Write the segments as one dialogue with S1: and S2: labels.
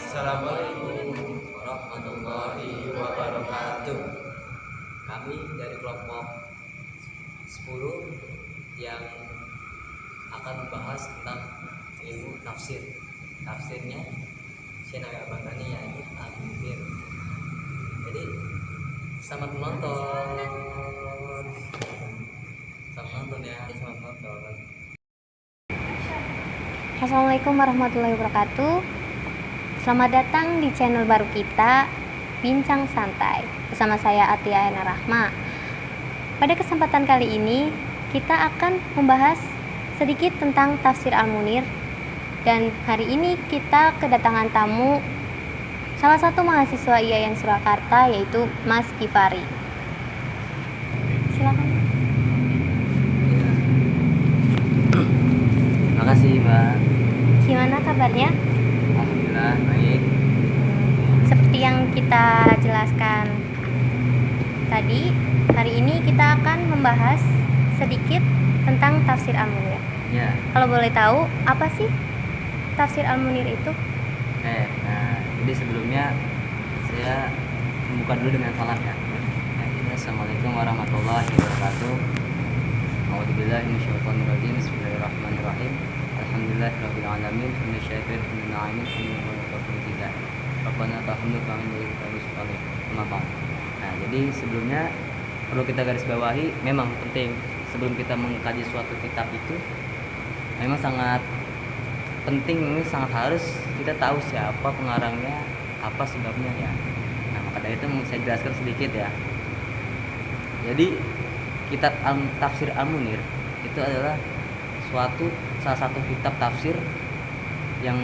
S1: Assalamualaikum warahmatullahi wabarakatuh. Kami dari kelompok 10 yang akan membahas tentang ilmu tafsir. Tafsirnya Syekh Nawawi Al-Albani, yaitu Al-Munir. Jadi selamat menonton. Selamat menonton ya, selamat menonton.
S2: Assalamualaikum warahmatullahi wabarakatuh. Selamat datang di channel baru kita, Bincang Santai, bersama saya Atia Ena Rahma. Pada kesempatan kali ini kita akan membahas sedikit tentang tafsir Al-Munir. Dan hari ini kita kedatangan tamu, salah satu mahasiswa IAIN Surakarta, yaitu Mas Gifari. Silakan.
S1: Makasih Mbak.
S2: Gimana kabarnya?
S1: Alhamdulillah baik.
S2: Seperti yang kita jelaskan tadi, hari ini kita akan membahas sedikit tentang tafsir Al-Munir.
S1: Ya.
S2: Kalau boleh tahu, apa sih tafsir Al-Munir itu?
S1: Jadi sebelumnya saya membuka dulu dengan salam ya. Assalamualaikum warahmatullahi wabarakatuh. A'udzubillahi minasyaitonirrajim. Bismillahirrahmanirrahim. Alhamdulillahirabbil alamin. Minasyaitonir rajim. Bismillahirrahmanirrahim. Rabbana taqabbal minna innaka antas samiul alim. Nah, jadi sebelumnya perlu kita garis bawahi, memang penting sebelum kita mengkaji suatu kitab itu memang sangat penting, ini sangat harus kita tahu siapa pengarangnya, apa sebabnya ya. Nah, maka dari itu saya jelaskan sedikit ya. Jadi kitab Tafsir Al-Munir itu adalah salah satu kitab tafsir yang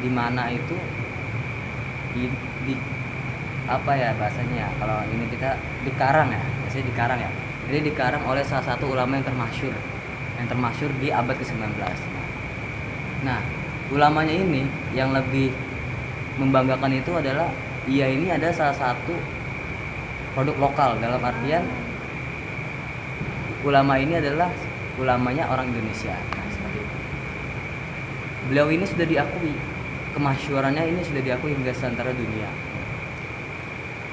S1: dimana itu di apa ya bahasanya, kalau ini kita dikarang ya, biasanya dikarang ya. Jadi dikarang oleh salah satu ulama yang termasyhur di abad ke-19. Nah, ulamanya ini yang lebih membanggakan itu adalah ini ada salah satu produk lokal, dalam artian ulama ini adalah ulamanya orang Indonesia. Nah, seperti itu. Beliau ini sudah diakui, kemasyhurannya ini sudah diakui hingga seantero dunia.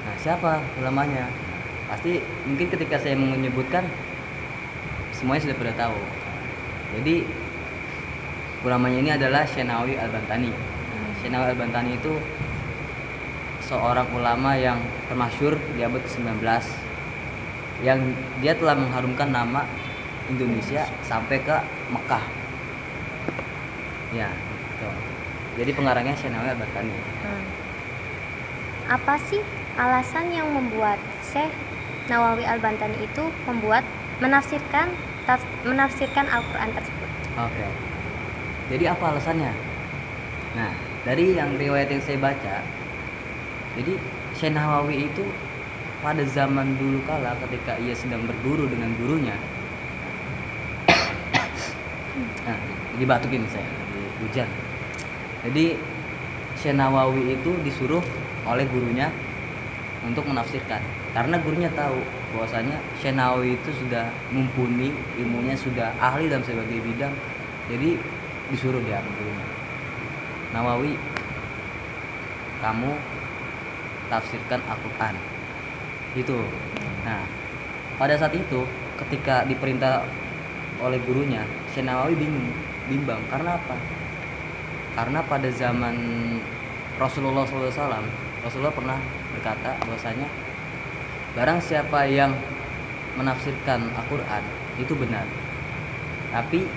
S1: Nah, siapa ulamanya? Pasti mungkin ketika saya menyebutkan semuanya sudah pada tahu. Jadi ulamanya ini adalah Syekh Nawawi Al-Albani. Syekh Nawawi Al-Albani itu seorang ulama yang termasyhur di abad ke-19, yang dia telah mengharumkan nama Indonesia sampai ke Mekah. Ya, gitu. Jadi pengarangnya Syekh Nawawi Al-Albani.
S2: Apa sih alasan yang membuat Syekh Nawawi Al-Albani itu menafsirkan Al-Quran tersebut?
S1: Oke. Jadi apa alasannya? Nah, dari yang riwayat yang saya baca, jadi Syekh Nawawi itu pada zaman dulu kala ketika ia sedang berguru dengan gurunya, nah, dibatukin saya, di hujan. Jadi Syekh Nawawi itu disuruh oleh gurunya untuk menafsirkan, karena gurunya tahu bahwasanya Syekh Nawawi itu sudah mumpuni ilmunya, sudah ahli dalam sebagai bidang. Jadi disuruh dia gurunya, Nawawi, kamu tafsirkan Al-Quran gitu. Nah, pada saat itu ketika diperintah oleh gurunya, Syekh Nawawi bimbang. Karena apa? Karena pada zaman Rasulullah SAW, Rasulullah pernah berkata bahwasanya barang siapa yang menafsirkan Al-Quran itu benar, tapi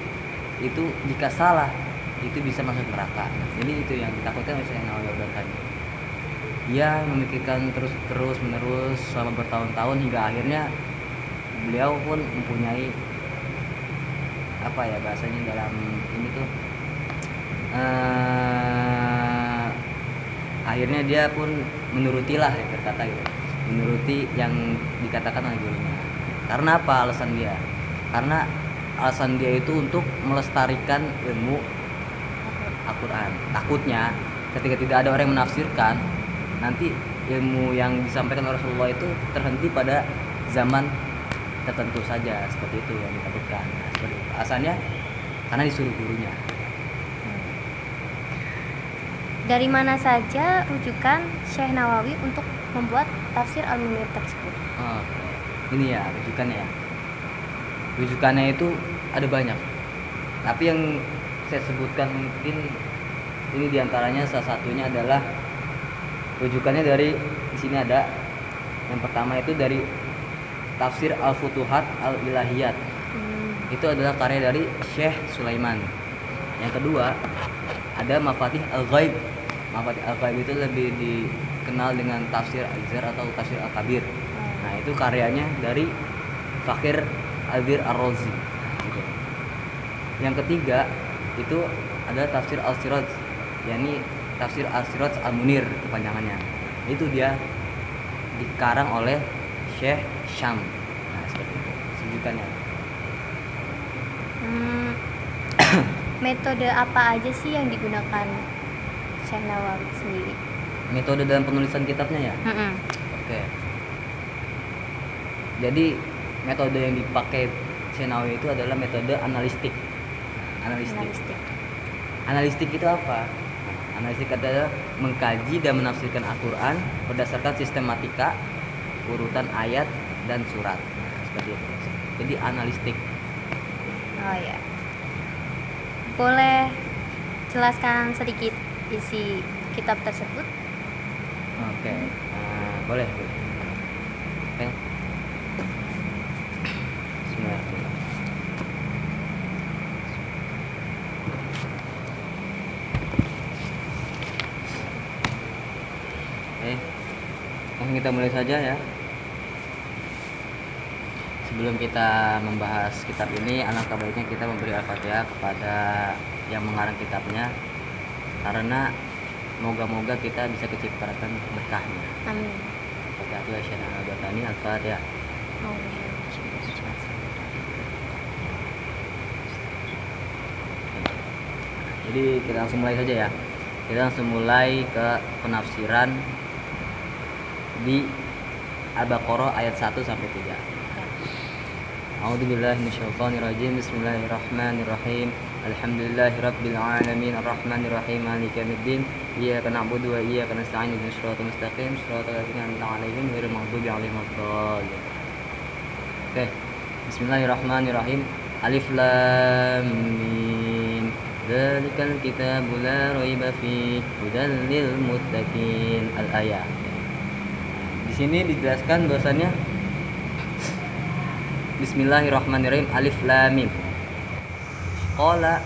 S1: itu jika salah itu bisa masuk neraka. Jadi itu yang ditakutkan oleh Syekh Nawawi Al-Albani. Dia memikirkan terus menerus selama bertahun-tahun hingga akhirnya beliau pun mempunyai apa ya bahasanya dalam ini tuh akhirnya dia pun menurutilah ya, berkata gitu, menuruti yang dikatakan oleh gurunya. Karena apa alasan dia? Karena alasan dia itu untuk melestarikan ilmu Al-Quran. Takutnya ketika tidak ada orang yang menafsirkan, nanti ilmu yang disampaikan oleh Rasulullah itu terhenti pada zaman tertentu saja, seperti itu yang ditakutkan. Nah, seperti itu. Alasannya karena disuruh gurunya.
S2: Dari mana saja rujukan Syekh Nawawi untuk membuat tafsir Al-Munir tersebut?
S1: Oh, ini ya rujukannya ya. Rujukannya itu ada banyak. Tapi yang saya sebutkan mungkin ini diantaranya salah satunya adalah rujukannya dari di sini ada. Yang pertama itu dari Tafsir Al-Futuhat Al-Ilahiyat. Itu adalah karya dari Syekh Sulaiman. Yang kedua ada Mafatih Al-Ghaib. Mafatih Al-Ghaib itu lebih dikenal dengan Tafsir Al-Zar atau Tafsir Al-Kabir. Nah, itu karyanya dari Fakir Al-Bir Ar-Razi. Gitu. Yang ketiga itu ada Tafsir Al-Siraj, yakni Tafsir Al-Siraj Al-Munir kepanjangannya. Itu dia dikarang oleh Syekh Syam. Nah, seperti itu rujukannya.
S2: Metode apa aja sih yang digunakan Syekh Nawawi sendiri?
S1: Metode dalam penulisan kitabnya ya? Oke. Jadi metode yang dipakai Syekh Nawawi itu adalah metode analistik. Analistik itu apa? Analistik adalah mengkaji dan menafsirkan Al-Quran berdasarkan sistematika, urutan ayat dan surat. Nah, seperti itu. Jadi analistik.
S2: Oh ya. Boleh jelaskan sedikit isi kitab tersebut?
S1: Oke. Boleh. Oke. Bismillahirrahmanirrahim. Langsung kita mulai saja ya. Sebelum kita membahas kitab ini, alangkah baiknya kita memberi Al-Fatihah kepada yang mengarang kitabnya, karena moga-moga kita bisa kecipratan berkahnya.
S2: Amin.
S1: Al-Fatihah. Jadi kita langsung mulai saja ya. Kita langsung mulai ke penafsiran di Al-Baqarah ayat 1 sampai 3. A'udzubillahi minasyaitonirrajim. Bismillahirrahmanirrahim. Alhamdulillahi rabbil alamin arrahmanir rahim maliki yaumiddin. Iyyaka na'budu wa iyyaka nasta'in ihdinas siratal mustaqim siratal ladzina an'amta 'alaihim ghairil maghdubi 'alaihim waladdallin. Oke. Bismillahirrahmanirrahim. Alif lam mim. Dzalikal kitabu la raiba fihi hudal lil muttaqin. Al-ayat. Di sini dijelaskan bahwasannya Bismillahirrahmanirrahim. Alif lam mim. Qala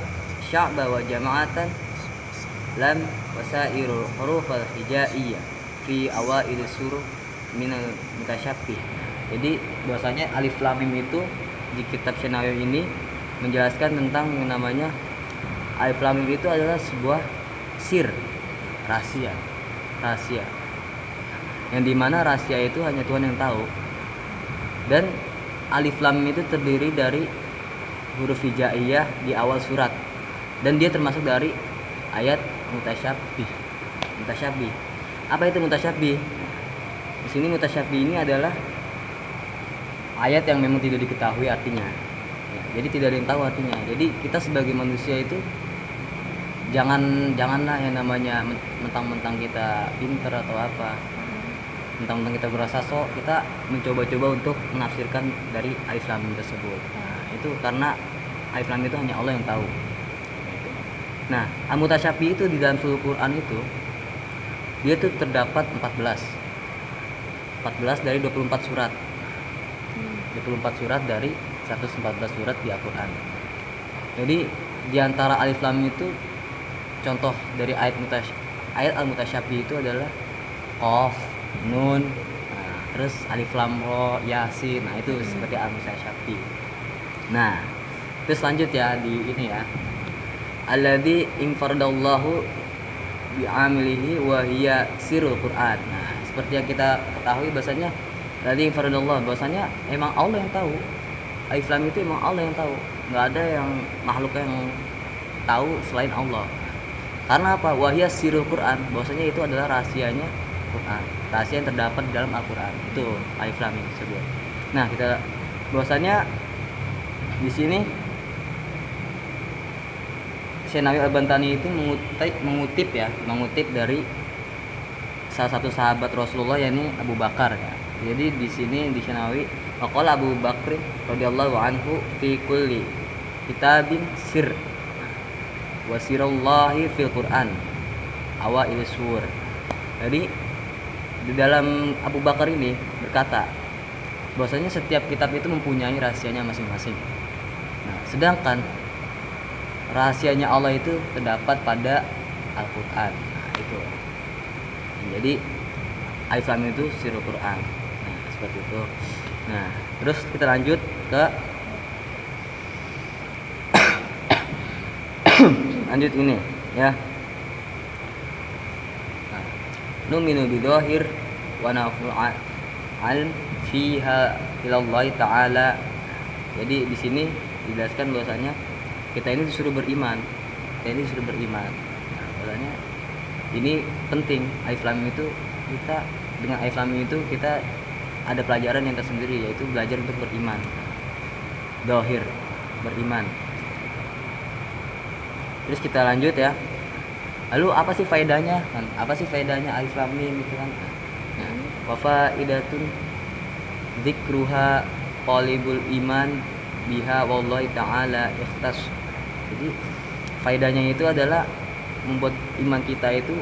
S1: sya'ba wa jama'atan lam wasairul huruf al-hijaiyah fi awail surah minal mutasyabbih. Jadi bahwasanya alif lam mim itu di kitab Syekh Nawawi ini menjelaskan tentang yang namanya alif lam mim itu adalah sebuah sir, rahasia. Yang dimana rahasia itu hanya Tuhan yang tahu. Dan alif lam mim itu terdiri dari huruf hijaiyah di awal surat, dan dia termasuk dari ayat mutasyabbih. Apa itu mutasyabbih? Di sini mutasyabbih ini adalah ayat yang memang tidak diketahui artinya. Jadi tidak ada yang tahu artinya. Jadi kita sebagai manusia itu janganlah yang namanya mentang-mentang kita pinter atau apa, mentang-mentang kita berasa sok, kita mencoba-coba untuk menafsirkan dari alif lam mim tersebut. Nah, itu karena alif lam mim itu hanya Allah yang tahu. Nah, al-mutasyabbih itu di dalam seluruh Quran itu dia tuh terdapat 14 dari 24 surat. 24 surat dari 114 surat di Al-Quran. Jadi di antara alif lam mim itu contoh dari ayat al-mutasyabbih itu adalah Qaf, Nun, nah, terus alif lam ra, Yasin. Nah, itu seperti al-mutasyabbih. Nah, terus lanjut ya di ini ya. Alladzi infaradallahu bi'amilihi wa hiya sirrul Qur'an. Nah, seperti yang kita ketahui bahasanya alladzi infaradallahu, bahasanya emang Allah yang tahu. Alif lam itu emang Allah yang tahu. Enggak ada yang makhluk yang tahu selain Allah. Karena apa? Wa hiya sirrul Qur'an, bahasanya itu adalah rahasianya Quran. Rahasia yang terdapat di dalam Al-Qur'an. Itu alif lam mim tersebut. Nah, kita bahwasanya di sini Syekh Al-Bantani itu mengutip dari salah satu sahabat Rasulullah, yakni Abu Bakar ya. Jadi di sini di Syekh waqala Abu Bakr radhiyallahu anhu fi kulli kitabin sir wa sirallahi fil Qur'an awail sur. Jadi di dalam Abu Bakar ini berkata bahwasanya setiap kitab itu mempunyai rahasianya masing-masing. Nah, sedangkan rahasianya Allah itu terdapat pada Al-Qur'an. Nah, itu. Jadi Alif Lam Mim itu sirul Quran. Nah, seperti itu. Nah, terus kita lanjut ke lanjut ini ya. Nah, numinu bidzahir wa naf'al fiha ilallah taala. Jadi di sini dijelaskan bahwasanya kita ini disuruh beriman. Nah, bahwasanya ini penting. Alif Lam Mim itu kita dengan Alif Lam Mim itu kita ada pelajaran yang tersendiri, yaitu belajar untuk beriman. Dzahir, beriman. Terus kita lanjut ya. Lalu apa sih faedahnya? Apa sih faedahnya Alif Lam Mim itu kan? Wa faidatun dzikruha qalibul iman biha wallahi taala ikhtas. Jadi faedahnya itu adalah membuat iman kita itu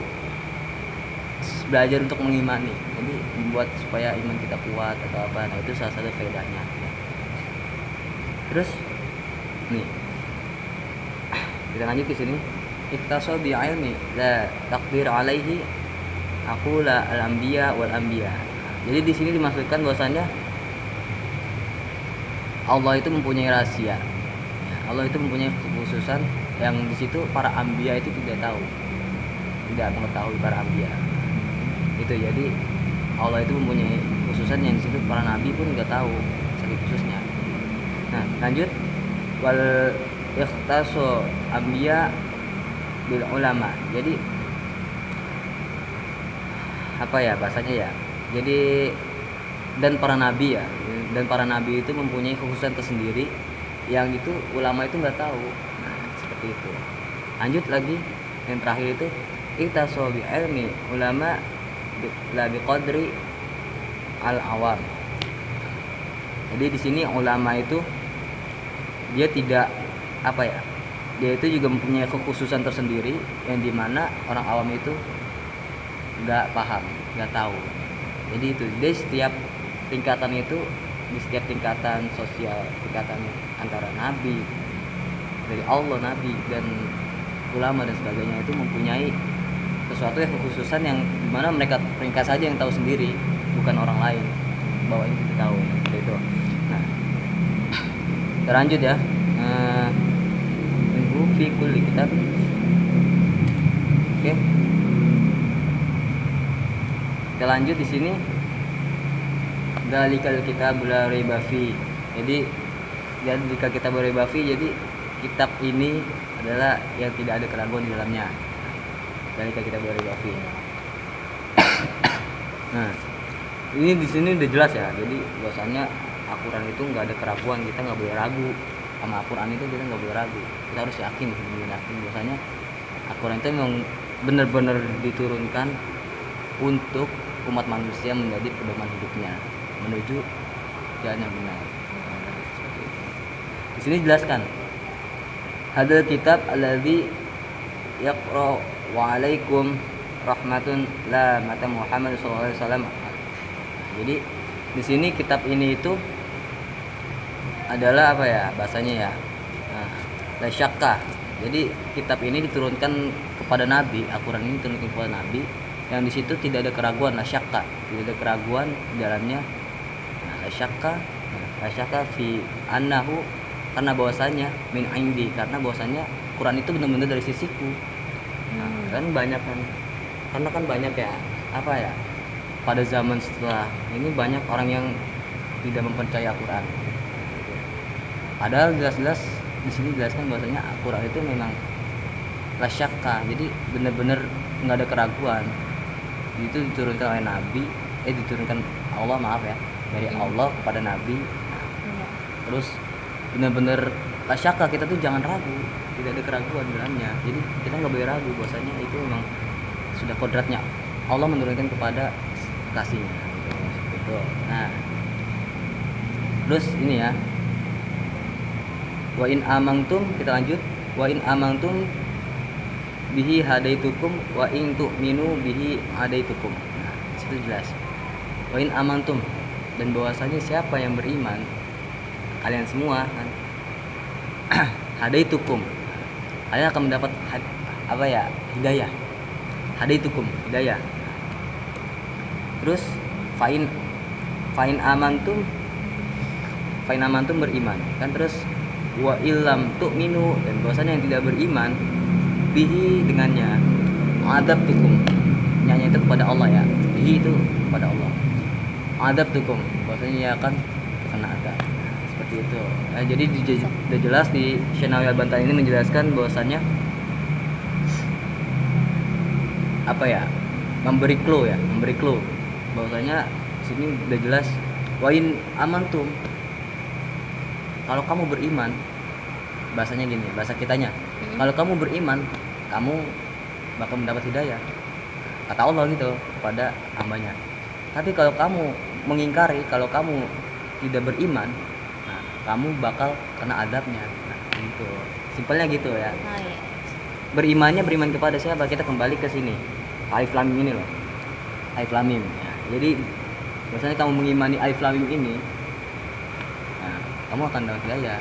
S1: belajar untuk mengimani. Jadi membuat supaya iman kita kuat atau apa. Nah, itu salah satu faedahnya. Terus nih kita lanjut ke sini. Iktaso bi ilmi la taqdir alaihi aqula al anbiya wal anbiya. Jadi di sini dimaksudkan bahwasanya Allah itu mempunyai rahasia. Allah itu mempunyai kekhususan yang di situ para anbiya itu tidak mengetahui para anbiya. Itu jadi Allah itu mempunyai kekhususan yang di situ para nabi pun nggak tahu sakit khususnya. Nah, lanjut wal ikhtasu anbiya bil ulama. Jadi apa ya bahasanya ya? Jadi dan para nabi itu mempunyai kekhususan tersendiri yang itu ulama itu nggak tahu. Nah, seperti itu. Lanjut lagi yang terakhir itu iktasu bi ilmi ulama la biqadri al awam. Jadi di sini ulama itu dia tidak apa ya? Dia itu juga mempunyai kekhususan tersendiri yang dimana orang awam itu nggak paham, nggak tahu. Jadi itu di setiap tingkatan itu, di setiap tingkatan sosial, tingkatan antara nabi dari Allah, nabi dan ulama dan sebagainya itu mempunyai sesuatu yang kekhususan yang dimana mereka saja yang tahu sendiri, bukan orang lain bahwa ini kita tahu seperti itu. Nah, kita lanjut ya. Minhu fi kulli kitab. Oke. Kita lanjut di sini. Dalikal kitabul la raiba fi. Jadi jika kita raiba fi, jadi kitab ini adalah yang tidak ada keraguan di dalamnya. Dalikal kitabul la raiba fi. Nah, ini di sini udah jelas ya. Jadi bahwasanya Al-Qur'an itu nggak ada keraguan, kita nggak boleh ragu sama Al-Qur'an itu, kita nggak boleh ragu. Kita harus yakin bahwasanya Al-Qur'an itu memang benar-benar diturunkan untuk umat manusia menjadi pedoman hidupnya menuju jalan yang benar. Di sini jelaskan hadal kitab alladzi yaqra wa alaikum rahmatun la mata Muhammad sallallahu alaihi wasallam. Jadi di sini kitab ini itu adalah apa ya bahasanya ya? La syakka. Jadi kitab ini diturunkan kepada Nabi, Al-Qur'an ini diturunkan kepada Nabi yang di situ tidak ada keraguan, la syakka, tidak ada keraguan di dalamnya. La syakka fi annahu, karena bahwasanya min indi, karena bahwasanya Quran itu benar-benar dari sisiku. Nah, kan banyak kan, karena kan banyak ya apa ya pada zaman setelah ini banyak orang yang tidak mempercayai Al-Quran. Padahal jelas-jelas di sini jelaskan bahwasanya Al-Quran itu memang la syakka, jadi benar-benar nggak ada keraguan. Itu diturunkan oleh Nabi, diturunkan Allah dari Allah kepada Nabi. Nah, terus benar-benar la syakka, kita tuh jangan ragu. tidak ada keraguan dalamnya. Jadi kita nggak boleh ragu bahwasanya itu memang sudah kodratnya Allah menurunkan kepada kasihnya gitu. Nah terus ini ya, wa in amantum, kita lanjut, wa in amantum bihi hadaitukum wa in tu'minu bihi hadaitukum. Nah situ jelas wa in amantum, dan bahwasanya siapa yang beriman, kalian semua kan, hadaitukum, kalian akan mendapat hidayah. Hadaitukum, hidayah. Terus fa'in amantum beriman kan, terus wa illam tu'minu, dan bahwasanya yang tidak beriman bihi dengannya, adab tukum, nyanyi itu kepada Allah ya, bihi itu kepada Allah, adab tukum, bahwasanya ya akan kena adab. Seperti itu. Nah, jadi sudah jelas di Syekh Nawawi Al-Bantani ini menjelaskan bahwasanya memberi clue bahwasanya sini udah jelas wa in amantum, kalau kamu beriman, bahasanya gini, bahasa kitanya, kalau kamu beriman, kamu bakal mendapat hidayah, kata Allah gitu kepada hambanya. Tapi kalau kamu mengingkari, kalau kamu tidak beriman, nah, kamu bakal kena adabnya. Nah, gitu. Simpelnya gitu ya.
S2: Oh, iya.
S1: Beriman kepada siapa? Kita kembali ke sini. Alif lam mim ini loh. Alif lam mim. Ya. Jadi biasanya kamu mengimani alif lam mim ini, nah, kamu akan dapat hidayah.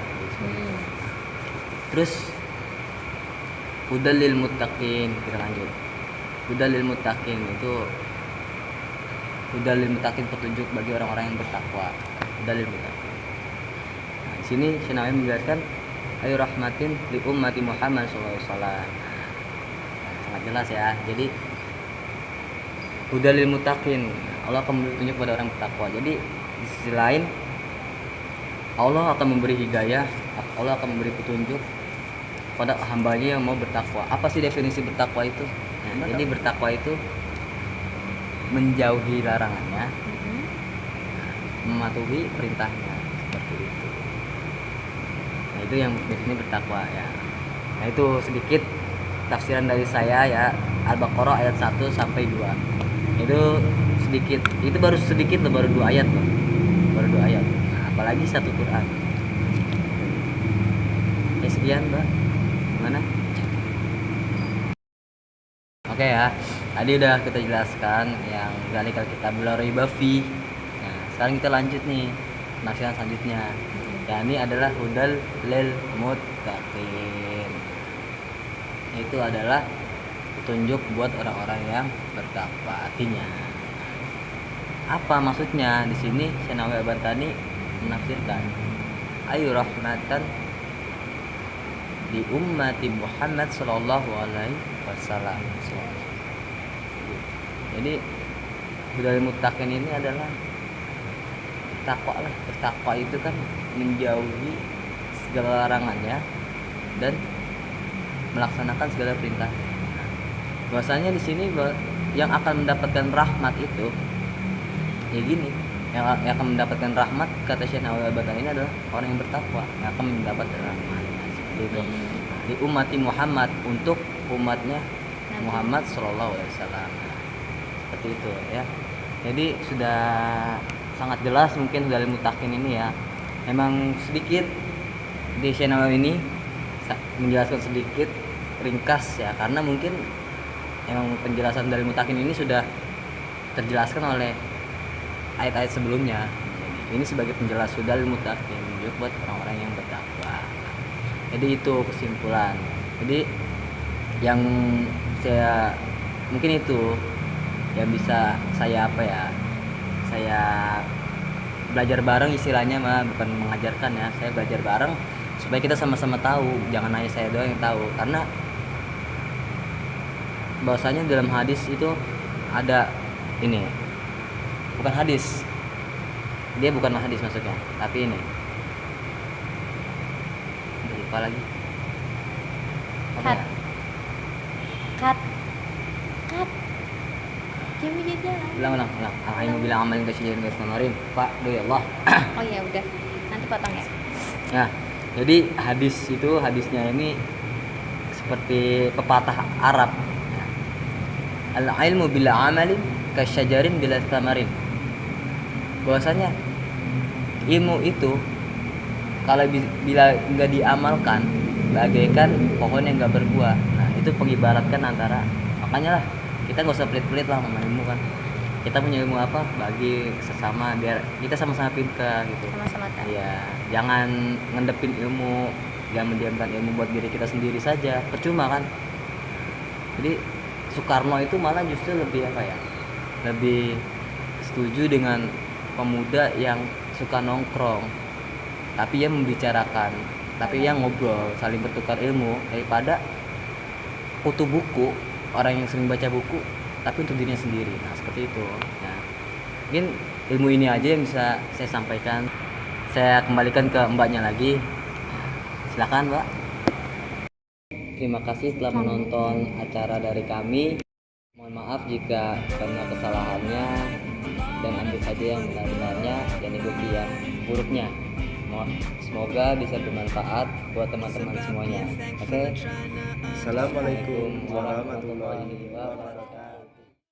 S1: Terus hudal lil muttaqin, kita lanjut. Hudal lil muttaqin itu hudal lil muttaqin, petunjuk bagi orang-orang yang bertakwa. Hudal lil muttaqin. Nah, di sini Syekh Nawawi menjelaskan ayu rahmatin li ummati Muhammad sallallahu alaihi wasallam. Sangat jelas ya. Jadi hudal lil muttaqin, Allah akan menunjuk kepada orang bertakwa. Jadi di sisi lain Allah akan memberi hidayah, Allah akan memberi petunjuk pada hambanya yang mau bertakwa. Apa sih definisi bertakwa itu? Nah, jadi bertakwa itu menjauhi larangannya, mematuhi perintahnya, seperti itu. Nah, itu yang definisi bertakwa ya. Nah, itu sedikit tafsiran dari saya ya, Al-Baqarah ayat 1 sampai 2. Itu sedikit, itu baru sedikit loh, baru 2 ayat loh. Baru 2 ayat. Nah, apalagi satu Quran. Ya sekian, Mbak. Gimana? Oke ya. Tadi udah kita jelaskan yang zalikal kitabul la raiba fi. Nah, sekarang kita lanjut nih penafsiran selanjutnya. Ya, ini adalah hudal lil muttaqin. Itu adalah petunjuk buat orang-orang yang bertakwa. Artinya apa maksudnya? Di sini Syekh Nawawi Al-Bantani menafsirkan ayu rahmatan di ummati Muhammad sallallahu alaihi wasallam. Jadi hudal muttaqin ini adalah takwa lah. Bertakwa itu kan menjauhi segala larangannya dan melaksanakan segala perintah. Bahwasanya di sini yang akan mendapatkan rahmat itu ya gini, yang akan mendapatkan rahmat kata Syekh Nawawi Al-Bantani ini adalah orang yang bertakwa yang akan mendapatkan rahmat. Seperti itu. Di ummati Muhammad, untuk umatnya Muhammad sallallahu alaihi wasallam. Seperti itu ya. Jadi sudah sangat jelas mungkin hudal muttaqin ini ya. Memang sedikit di Syekh Nawawi ini menjelaskan sedikit ringkas ya, karena mungkin emang penjelasan dari muttaqin ini sudah terjelaskan oleh ayat-ayat sebelumnya. Ini sebagai penjelas hudal muttaqin, juga buat orang-orang yang bertakwa. Jadi itu kesimpulan. Jadi yang saya mungkin itu yang bisa saya saya belajar bareng istilahnya, mah bukan mengajarkan ya, saya belajar bareng supaya kita sama-sama tahu, jangan hanya saya doang yang tahu. Karena bahwasanya dalam hadis itu ada ini, bukan hadis, dia bukan hadis maksudnya, tapi ini lupa lagi.
S2: Cut. Jangan jalan.
S1: Ulang. Ainu bilang amalin kasyirin guys nonorin. Pak, doa Allah.
S2: Oh ya udah. Nanti potong ya.
S1: Ya, jadi hadisnya ini seperti pepatah Arab. Al-ilmu bila amalin kasyajarin bila tamarin. Bahwasanya ilmu itu kalau bila nggak diamalkan bagaikan pohon yang nggak berbuah. Nah itu pengibaratkan antara, makanya lah kita nggak usah pelit-pelit lah sama ilmu kan. Kita punya ilmu apa bagi sesama biar kita sama-sama pintar gitu.
S2: Sama-sama tahu.
S1: Iya, jangan ngendepin ilmu, jangan mendiamkan ilmu buat diri kita sendiri saja, percuma kan. Jadi Soekarno itu malah justru lebih apa ya, lebih setuju dengan pemuda yang suka nongkrong tapi yang membicarakan, tapi yang ngobrol, saling bertukar ilmu, daripada kutu buku, orang yang sering baca buku tapi untuk dirinya sendiri. Nah seperti itu. Nah, mungkin ilmu ini aja yang bisa saya sampaikan. Saya kembalikan ke mbaknya lagi, silakan mbak. Terima kasih telah menonton acara dari kami. Mohon maaf jika karena kesalahannya, dan ambil saja yang benar-benarnya dan ikuti yang buruknya. Semoga bisa bermanfaat buat teman-teman semuanya. Oke.
S3: Assalamualaikum warahmatullahi wabarakatuh.